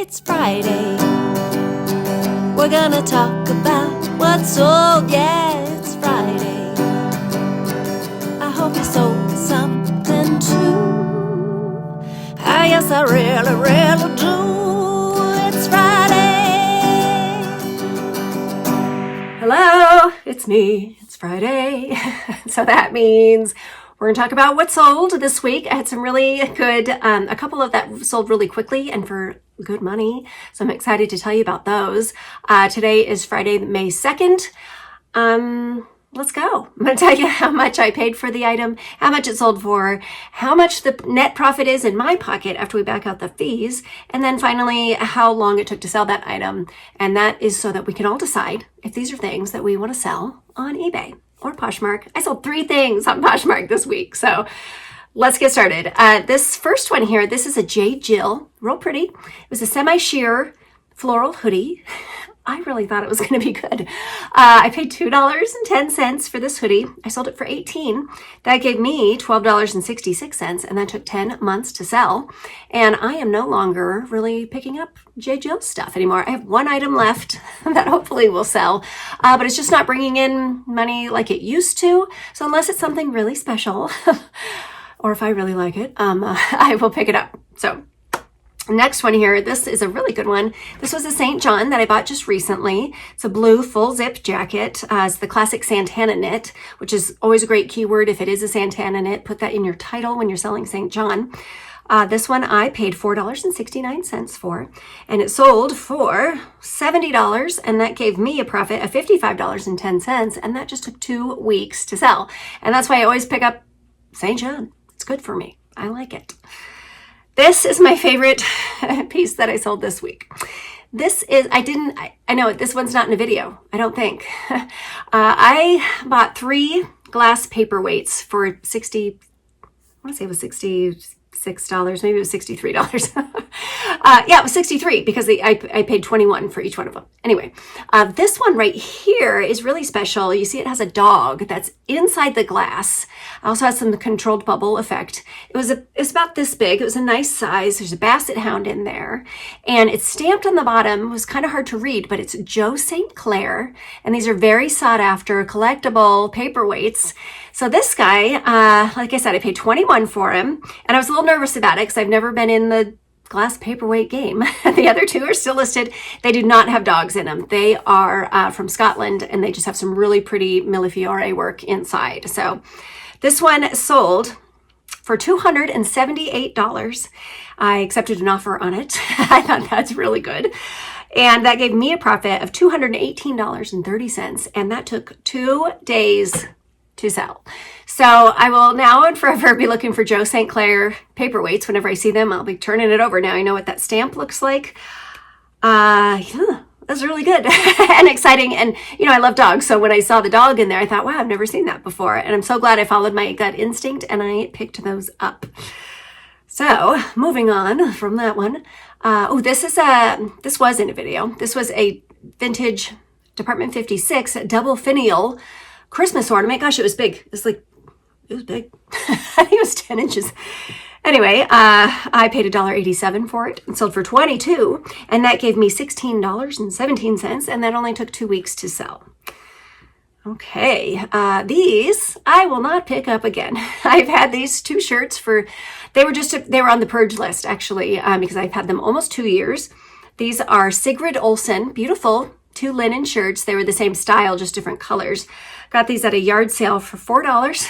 It's Friday. We're gonna talk about what's sold. Yeah, it's Friday. I hope you sold something too. Yes, I really, really do. It's Friday. Hello, it's me. It's Friday. So that means we're going to talk about what sold this week. I had some really good, a couple of that sold really quickly and for good money. So I'm excited to tell you about those. Today is Friday, May 2nd. Let's go. I'm going to tell you how much I paid for the item, how much it sold for, how much the net profit is in my pocket after we back out the fees, and then finally how long it took to sell that item. And that is so that we can all decide if these are things that we want to sell on eBay or Poshmark. I sold 3 things on Poshmark this week. So let's get started. This first one here, this is a J. Jill, real pretty. It was a semi-sheer floral hoodie. I really thought it was going to be good. I paid $2.10 for this hoodie. I sold it for $18. That gave me $12.66, and that took 10 months to sell. And I am no longer really picking up J. Jill stuff anymore. I have one item left that hopefully will sell, but it's just not bringing in money like it used to. So unless it's something really special, or if I really like it, I will pick it up. So next one here, this is a really good one. This was a St. John that I bought just recently. It's a blue full zip jacket. It's the classic Santana knit, which is always a great keyword. If it is a Santana knit, put that in your title when you're selling St. John. This one I paid $4.69 for, and it sold for $70, and that gave me a profit of $55.10, and that just took 2 weeks to sell. And that's why I always pick up St. John. It's good for me. I like it. This is my favorite piece that I sold this week. This is, I know this one's not in a video, I don't think. I bought 3 glass paperweights for I want to say it was $66, maybe it was $63. Yeah, it was $63 because I paid $21 for each one of them. Anyway, this one right here is really special. You see it has a dog that's inside the glass. It also has some controlled bubble effect. It's about this big. It was a nice size. There's a basset hound in there. And it's stamped on the bottom. It was kind of hard to read, but it's Joe St. Clair. And these are very sought after collectible paperweights. So this guy, like I said, I paid $21 for him. And I was a little nervous about it because I've never been in the glass paperweight game. The other 2 are still listed. They do not have dogs in them. They are from Scotland, and they just have some really pretty millefiore work inside. So this one sold for $278. I accepted an offer on it. I thought that's really good. And that gave me a profit of $218.30. And that took 2 days to sell. So I will now and forever be looking for Joe St. Clair paperweights. Whenever I see them, I'll be turning it over. Now I know what that stamp looks like. Yeah, that's really good and exciting. And, you know, I love dogs. So when I saw the dog in there, I thought, wow, I've never seen that before. And I'm so glad I followed my gut instinct and I picked those up. So moving on from that one. This was in a video. This was a vintage Department 56 double finial Christmas ornament. Gosh, it was big. It was big. I think it was 10 inches. Anyway, I paid $1.87 for it and sold for $22, and that gave me $16.17, and that only took 2 weeks to sell. Okay, these I will not pick up again. I've had these 2 shirts they were on the purge list actually, because I've had them almost 2 years. These are Sigrid Olsen, beautiful 2 linen shirts. They were the same style, just different colors. Got these at a yard sale for $4,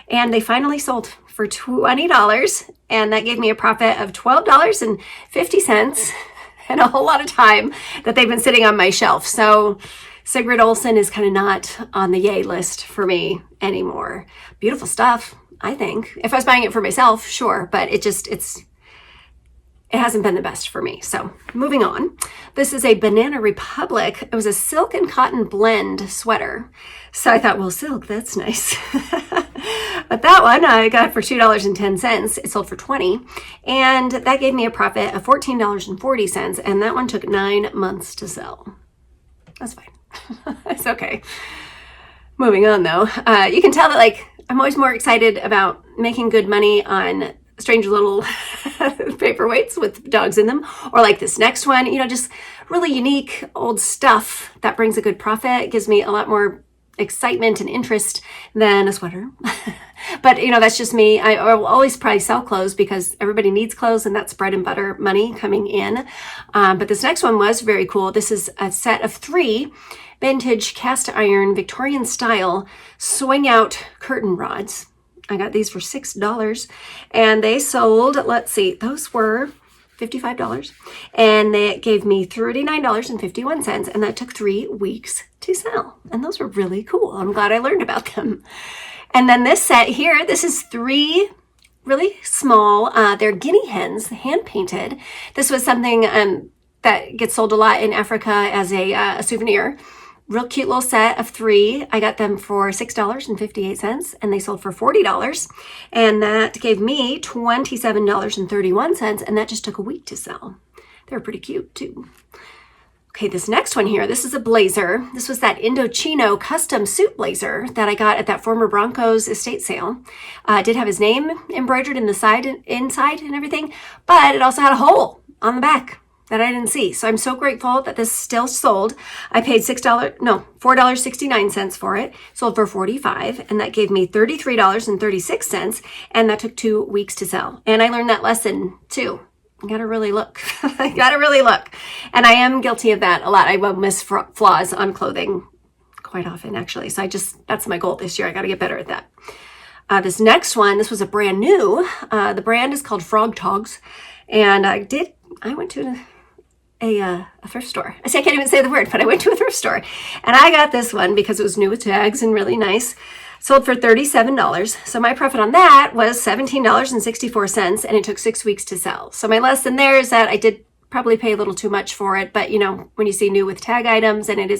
and they finally sold for $20, and that gave me a profit of $12.50 and a whole lot of time that they've been sitting on my shelf. So Sigrid Olsen is kind of not on the yay list for me anymore. Beautiful stuff, I think. If I was buying it for myself, sure, but it hasn't been the best for me. So moving on. This is a Banana Republic. It was a silk and cotton blend sweater. So I thought, well, silk, that's nice. But that one I got for $2.10. It sold for $20. And that gave me a profit of $14.40. And that one took 9 months to sell. That's fine. It's okay. Moving on though. You can tell that I'm always more excited about making good money on strange little paperweights with dogs in them, or like this next one, just really unique old stuff that brings a good profit. It gives me a lot more excitement and interest than a sweater. But that's just me. I will always probably sell clothes because everybody needs clothes, and that's bread and butter money coming in. But this next one was very cool. This is a set of 3 vintage cast iron Victorian style swing out curtain rods. I got these for $6, and they sold, let's see, those were $55, and they gave me $39.51, and that took 3 weeks to sell. And those were really cool. I'm glad I learned about them. And then this set here, this is 3 really small, they're guinea hens, hand painted. This was something that gets sold a lot in Africa as a souvenir. Real cute little set of 3. I got them for $6.58, and they sold for $40. And that gave me $27.31, and that just took a week to sell. They were pretty cute too. Okay, this next one here, this is a blazer. This was that Indochino custom suit blazer that I got at that former Broncos estate sale. It did have his name embroidered in the side, inside and everything, but it also had a hole on the back that I didn't see. So I'm so grateful that this still sold. I paid $4.69 for it, sold for $45, and that gave me $33.36, and that took 2 weeks to sell. And I learned that lesson too. You gotta really look. I gotta really look. And I am guilty of that a lot. I will miss flaws on clothing quite often, actually. So that's my goal this year. I gotta get better at that. This next one, this was a brand new. The brand is called Frog Togs. And I went to a thrift store. I can't even say the word, but I went to a thrift store, and I got this one because it was new with tags and really nice. Sold for $37. So my profit on that was $17.64, and it took 6 weeks to sell. So my lesson there is that I did probably pay a little too much for it, but when you see new with tag items, and it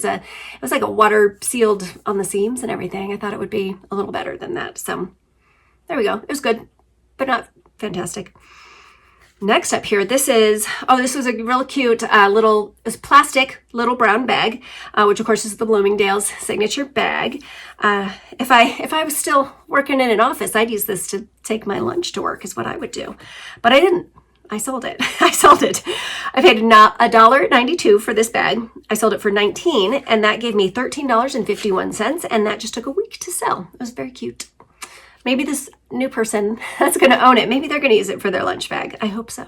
was like a water sealed on the seams and everything, I thought it would be a little better than that. So there we go. It was good, but not fantastic. Next up here, this was a real cute it's plastic little brown bag, which of course is the Bloomingdale's signature bag. If I was still working in an office, I'd use this to take my lunch to work, is what I would do. But I didn't. I sold it. I paid $1.92 for this bag. I sold it for $19, and that gave me $13.51, and that just took a week to sell. It was very cute. Maybe this new person that's going to own it, maybe they're going to use it for their lunch bag. I hope so.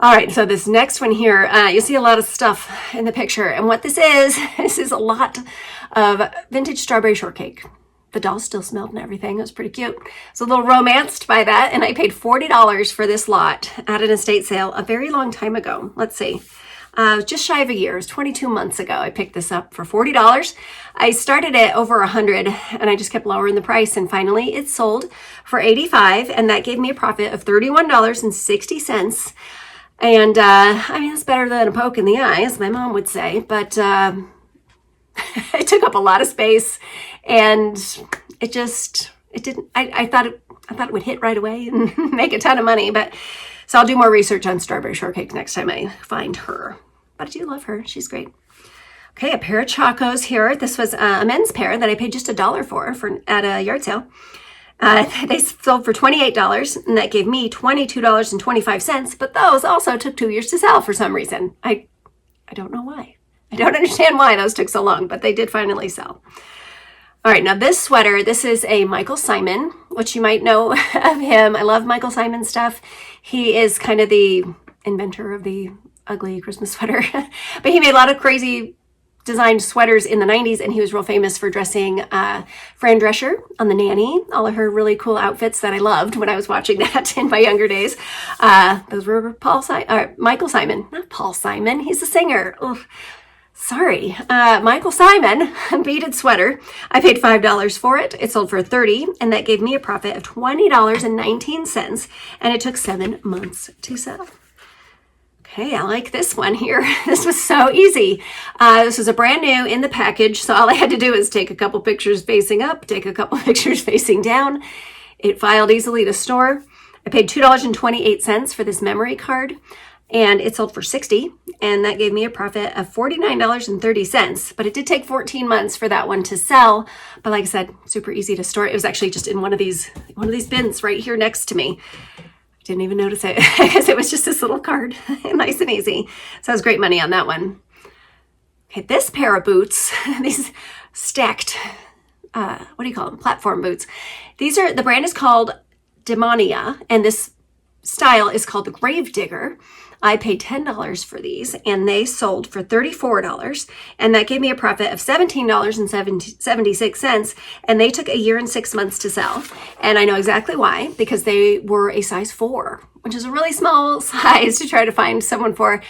All right, so this next one here, you see a lot of stuff in the picture. And what this is a lot of vintage strawberry shortcake. The dolls still smelled and everything. It was pretty cute. It's a little romanced by that. And I paid $40 for this lot at an estate sale a very long time ago. Let's see. Just shy of a year. It was 22 months ago. I picked this up for $40. I started at over $100, and I just kept lowering the price, and finally it sold for $85, and that gave me a profit of $31.60. And it's better than a poke in the eye, as my mom would say, but it took up a lot of space, and I thought it would hit right away and make a ton of money, but so I'll do more research on strawberry shortcake next time I find her. But I do love her. She's great. Okay, a pair of Chacos here. This was a men's pair that I paid just $1 for at a yard sale. They sold for $28, and that gave me $22.25. But those also took 2 years to sell for some reason. I don't know why. I don't understand why those took so long, but they did finally sell. All right, now this sweater, this is a Michael Simon, which you might know of him. I love Michael Simon stuff. He is kind of the inventor of the ugly Christmas sweater, but he made a lot of crazy designed sweaters in the 90s, and he was real famous for dressing Fran Drescher on The Nanny, all of her really cool outfits that I loved when I was watching that in my younger days. Those were Michael Simon, not Paul Simon. He's a singer. Ugh. Sorry, Michael Simon beaded sweater. I paid $5 for it. It sold for $30, and that gave me a profit of $20.19, and it took 7 months to sell. Okay, I like this one here. This was so easy. This was a brand new in the package, so all I had to do is take a couple pictures facing up, take a couple pictures facing down. It filed easily to store. I paid $2.28 for this memory card, and it sold for $60, and that gave me a profit of $49.30. But it did take 14 months for that one to sell. But like I said, super easy to store. It was actually just in one of these bins right here next to me. Didn't even notice it because it was just this little card. Nice and easy. So it was great money on that one. Okay, this pair of boots, these stacked, what do you call them? Platform boots. The brand is called Demonia, and this style is called the Grave Digger. I paid $10 for these, and they sold for $34, and that gave me a profit of $17.76, and they took a year and 6 months to sell. And I know exactly why, because they were a size 4, which is a really small size to try to find someone for.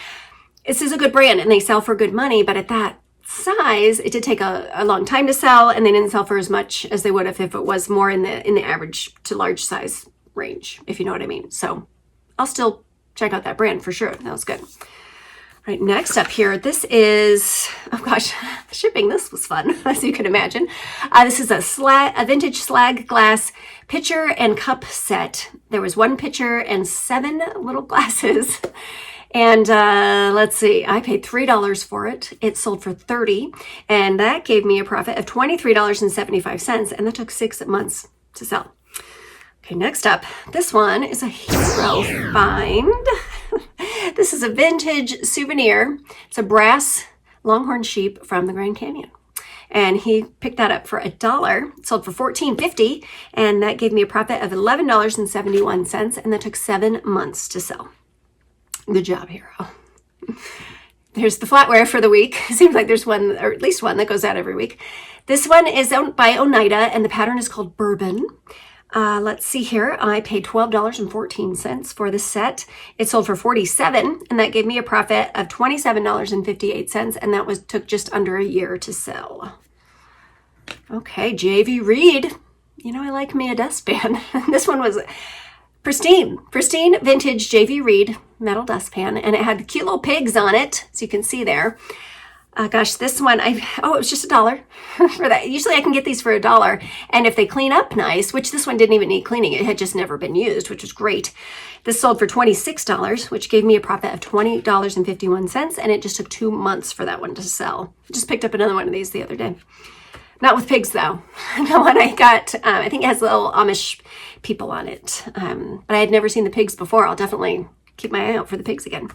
This is a good brand, and they sell for good money, but at that size, it did take a long time to sell, and they didn't sell for as much as they would have if it was more in the average to large size range, if you know what I mean. So I'll still check out that brand for sure. That was good. All right, next up here, this is, oh gosh, shipping this was fun, as you can imagine. This is a vintage slag glass pitcher and cup set. There was 1 pitcher and 7 little glasses. And let's see, I paid $3 for it. It sold for $30, and that gave me a profit of $23.75, and that took 6 months to sell. Okay, next up, this one is a hero find. This is a vintage souvenir. It's a brass longhorn sheep from the Grand Canyon. And he picked that up for $1. It sold for $14.50, and that gave me a profit of $11.71, and that took 7 months to sell. Good job, hero. There's the flatware for the week. Seems like there's one, or at least one, that goes out every week. This one is owned by Oneida, and the pattern is called Bourbon. Let's see here. I paid $12.14 for the set. It sold for $47, and that gave me a profit of $27.58, and that took just under a year to sell. Okay, J.V. Reed. You know, I like me a dustpan. This one was pristine vintage J.V. Reed metal dustpan, and it had cute little pigs on it, so you can see there. Gosh, this one, it was just $1 for that. Usually I can get these for $1, and if they clean up nice, which this one didn't even need cleaning, it had just never been used, which was great. This sold for $26, which gave me a profit of $20.51, and it just took 2 months for that one to sell. I just picked up another one of these the other day. Not with pigs, though. The one I got, I think it has little Amish people on it, but I had never seen the pigs before. I'll definitely keep my eye out for the pigs again.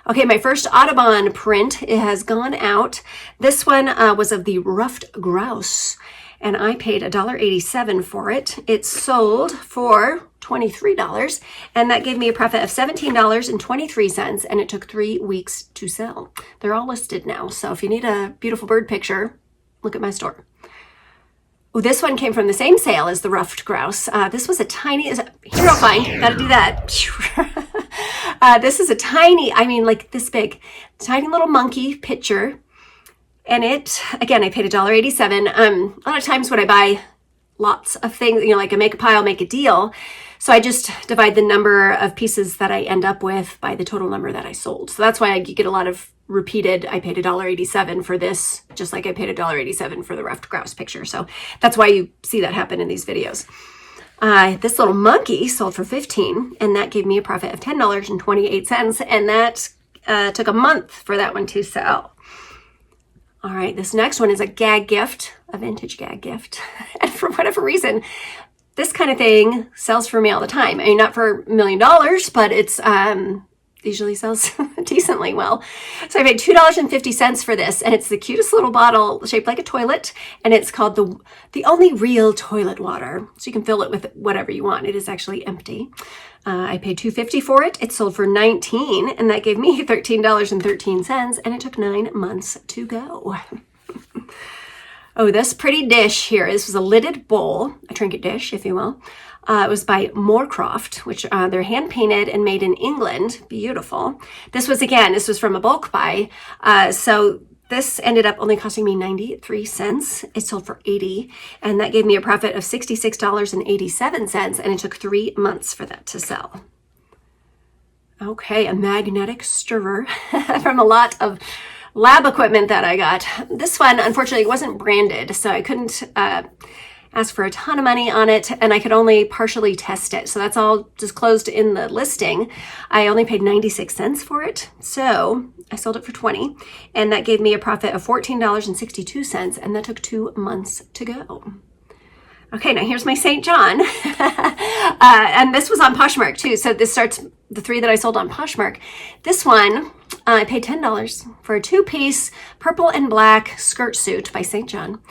Okay, my first Audubon print, it has gone out. This one was of the ruffed grouse, and I paid $1.87 for it. It sold for $23, and that gave me a profit of $17.23, and it took 3 weeks to sell. They're all listed now, so if you need a beautiful bird picture, look at my store. Oh, this one came from the same sale as the ruffed grouse. This was a tiny, hero find, gotta do that. This is a tiny, like this big, tiny little monkey picture. And it, again, I paid $1.87. A lot of times when I buy lots of things, like I make a pile, make a deal. So I just divide the number of pieces that I end up with by the total number that I sold. So that's why I get a lot of repeated. I paid $1.87 for this, just like I paid $1.87 for the ruffed grouse picture. So that's why you see that happen in these videos. This little monkey sold for $15, and that gave me a profit of $10.28, and that took a month for that one to sell. All right, this next one is a gag gift, a vintage gag gift. And for whatever reason, this kind of thing sells for me all the time. Not for $1 million, but it's usually sells decently well. So I paid $2.50 for this, and it's the cutest little bottle shaped like a toilet, and it's called the only real toilet water. So you can fill it with whatever you want. It is actually empty. I paid $2.50 for it. It sold for $19, and that gave me $13.13, and it took 9 months to go. Oh, this pretty dish here. This was a lidded bowl, a trinket dish, if you will. It was by Moorcroft, which they're hand painted and made in England. Beautiful. This was from a bulk buy. So this ended up only costing me 93 cents. It sold for 80, and that gave me a profit of $66.87, and it took 3 months for that to sell. Okay, a magnetic stirrer from a lot of lab equipment that I got. This one, unfortunately, wasn't branded, so I couldn't asked for a ton of money on it, and I could only partially test it. So that's all disclosed in the listing. I only paid 96 cents for it. So I sold it for 20, and that gave me a profit of $14.62, and that took 2 months to go. Okay, now here's my St. John. And this was on Poshmark too. So this starts the 3 that I sold on Poshmark. This one, I paid $10 for a 2-piece purple and black skirt suit by St. John.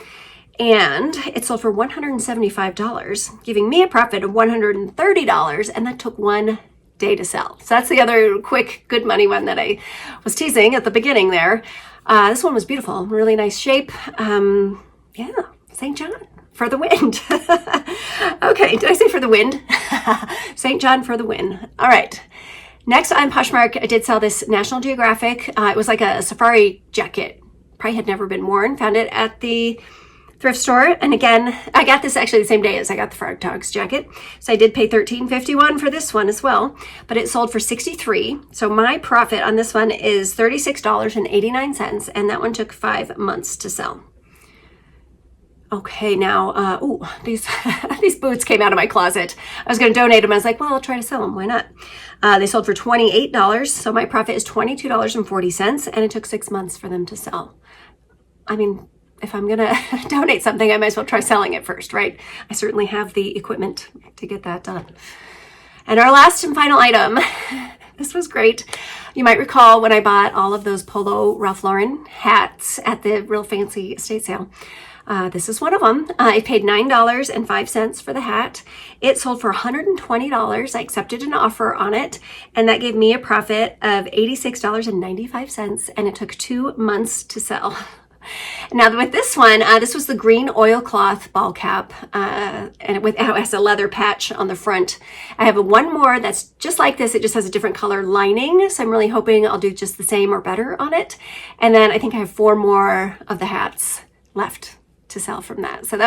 And it sold for $175, giving me a profit of $130, and that took 1 day to sell. So that's the other quick, good money one that I was teasing at the beginning there. This one was beautiful, really nice shape. Yeah, St. John for the wind. Okay, did I say for the wind? St. John for the win. All right. Next on Poshmark, I did sell this National Geographic. It was like a safari jacket. Probably had never been worn. Found it at the thrift store. And again, I got this actually the same day as I got the Frog Dogs jacket. So I did pay $13.51 for this one as well, but it sold for $63. So my profit on this one is $36.89, and that one took 5 months to sell. Okay, now, these these boots came out of my closet. I was going to donate them. I was like, well, I'll try to sell them. Why not? They sold for $28. So my profit is $22.40, and it took 6 months for them to sell. I mean, if I'm going to donate something, I might as well try selling it first, right? I certainly have the equipment to get that done. And our last and final item, this was great. You might recall when I bought all of those Polo Ralph Lauren hats at the real fancy estate sale. This is one of them. I paid $9.05 for the hat. It sold for $120. I accepted an offer on it, and that gave me a profit of $86.95, and it took 2 months to sell. Now with this one, this was the green oilcloth ball cap, and it has a leather patch on the front. I have one more that's just like this. It just has a different color lining, so I'm really hoping I'll do just the same or better on it. And then I think I have 4 more of the hats left to sell from that. So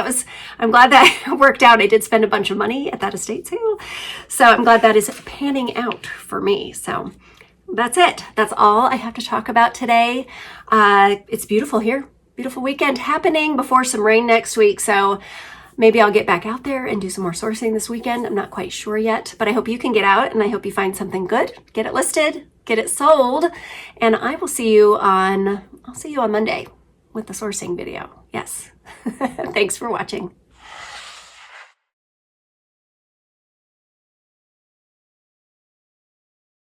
I'm glad that worked out. I did spend a bunch of money at that estate sale, so I'm glad that is panning out for me. So that's it. That's all I have to talk about today. It's beautiful here. Beautiful weekend happening before some rain next week. So maybe I'll get back out there and do some more sourcing this weekend. I'm not quite sure yet, but I hope you can get out, and I hope you find something good, get it listed, get it sold, and I'll see you on Monday with the sourcing video. Yes. Thanks for watching.